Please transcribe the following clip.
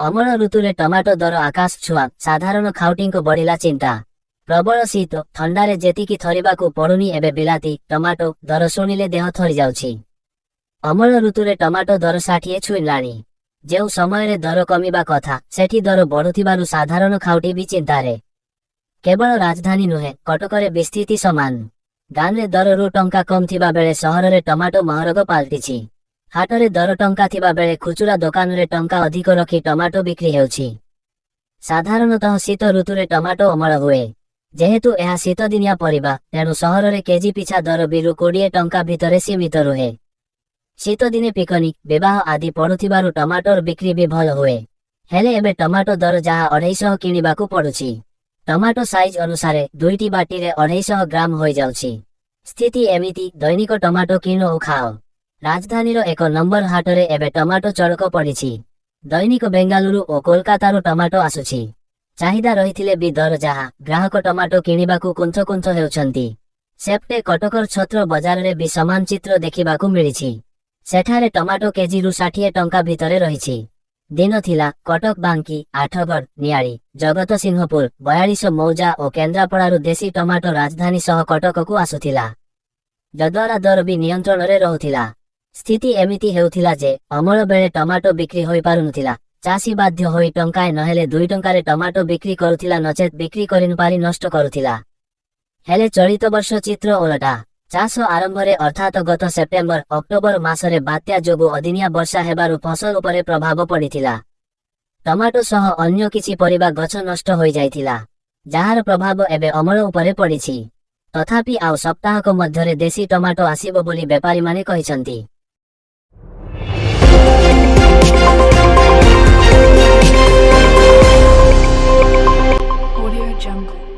ଅମଳ ଋତୁରେ ଟମାଟୋ ଦର ଆକାଶ ଛୁଆଁ, ସାଧାରଣ ଖାଉଟିଙ୍କୁ ବଢିଲା ଚିନ୍ତା। ପ୍ରବଳ ଶୀତ, ଥଣ୍ଡାରେ ଯେତିକି ଥରିବାକୁ ପଡୁନି ଏବେ ବିଲାତି ଟମାଟୋ ଦର ଶୁଣିଲେ ଦେହ ଥରି ଯାଉଛି। ଅମଳ ଋତୁରେ ଟମାଟୋ ଦର 60 ଛୁଇଁଲାଣି। ଯେଉଁ ସମୟରେ ଦର କମିବା କଥା ସେଠି ଦର ବଢୁଥିବାରୁ ସାଧାରଣ ଖାଉଟି ବି ଚିନ୍ତାରେ। କେବଳ ରାଜଧାନୀ ନୁହେଁ, କଟକରେ ବି ସ୍ଥିତି ସମାନ। ଗାଁରେ ଦରରୁ ଟଙ୍କା କମ୍ ଥିବା ବେଳେ ସହରରେ ଟମାଟୋ ମହରଗ ପାଲଟିଛି। ହାଟରେ ଦର ଟଙ୍କା ଥିବା ବେଳେ ଖୁଚୁରା ଦୋକାନରେ ଟଙ୍କା ଅଧିକ ରଖି ଟମାଟୋ ବିକ୍ରି ହେଉଛି। ସାଧାରଣତଃ ଶୀତ ଋତୁରେ ଟମାଟୋ ଅମଳ ହୁଏ। ଯେହେତୁ ଏହା ଶୀତଦିନିଆ ପରିବା, ତେଣୁ ସହରରେ କେଜି ପିଛା ଦର 20 ଟଙ୍କା ଭିତରେ ସୀମିତ ରୁହେ। ଶୀତଦିନେ ପିକନିକ୍, ବିବାହ ଆଦି ପଡୁଥିବାରୁ ଟମାଟୋର ବିକ୍ରି ବି ଭଲ ହୁଏ। ହେଲେ ଏବେ ଟମାଟୋ ଦର ଯାହା 250 କିଣିବାକୁ ପଡୁଛି। ଟମାଟୋ ସାଇଜ ଅନୁସାରେ 2ଟି ବାଟିରେ 250 ଗ୍ରାମ ହୋଇଯାଉଛି। ସ୍ଥିତି ଏମିତି, ଦୈନିକ ଟମାଟୋ କିଣ ଓ ଖାଅ। ରାଜଧାନୀର 1 ନମ୍ବର ହାଟରେ ଏବେ ଟମାଟୋ ଚଳକ ପଡ଼ିଛି। ଦୈନିକ ବେଙ୍ଗାଲୁରୁ ଓ କୋଲକାତାରୁ ଟମାଟୋ ଆସୁଛି। ଚାହିଦା ରହିଥିଲେ ବି ଦର ଯାହା, ଗ୍ରାହକ ଟମାଟୋ କିଣିବାକୁ କୁଣ୍ଠ ହେଉଛନ୍ତି। ସେପଟେ କଟକର ଛତ୍ର ବଜାରରେ ବି ସମାନ ଚିତ୍ର ଦେଖିବାକୁ ମିଳିଛି। ସେଠାରେ ଟମାଟୋ କେଜିରୁ 60 ଟଙ୍କା ଭିତରେ ରହିଛି। ଦିନ ଥିଲା, କଟକ, ବାଙ୍କୀ, ଆଠଗଡ଼, ନିଆଳି, ଜଗତସିଂହପୁର, 42 ମୌଜା ଓ କେନ୍ଦ୍ରାପଡ଼ାରୁ ଦେଶୀ ଟମାଟୋ ରାଜଧାନୀ ସହ କଟକକୁ ଆସୁଥିଲା, ଯଦ୍ୱାରା ଦର ବି ନିୟନ୍ତ୍ରଣରେ ରହୁଥିଲା। ସ୍ଥିତି ଏମିତି ହେଉଥିଲା ଯେ ଅମଳ ବେଳେ ଟମାଟୋ ବିକ୍ରି ହୋଇପାରୁନଥିଲା। ଚାଷୀ ବାଧ୍ୟ ହୋଇ ଟଙ୍କାଏ ନହେଲେ 2 ଟଙ୍କାରେ ଟମାଟୋ ବିକ୍ରି କରୁଥିଲା, ନଚେତ୍ ବିକ୍ରି କରିନପାରି ନଷ୍ଟ କରୁଥିଲା। ହେଲେ ଚଳିତ ବର୍ଷ ଚିତ୍ର ଓଲଟା। ଚାଷ ଆରମ୍ଭରେ ଅର୍ଥାତ୍ ଗତ ସେପ୍ଟେମ୍ବର ଅକ୍ଟୋବର ମାସରେ ବାତ୍ୟା ଯୋଗୁଁ ଅଦିନିଆ ବର୍ଷା ହେବାରୁ ଫସଲ ଉପରେ ପ୍ରଭାବ ପଡ଼ିଥିଲା। ଟମାଟୋ ସହ ଅନ୍ୟ କିଛି ପରିବା ଗଛ ନଷ୍ଟ ହୋଇଯାଇଥିଲା, ଯାହାର ପ୍ରଭାବ ଏବେ ଅମଳ ଉପରେ ପଡ଼ିଛି। ତଥାପି ଆଉ ସପ୍ତାହକ ମଧ୍ୟରେ ଦେଶୀ ଟମାଟୋ ଆସିବ ବୋଲି ବେପାରୀମାନେ କହିଛନ୍ତି। Audio Jungle।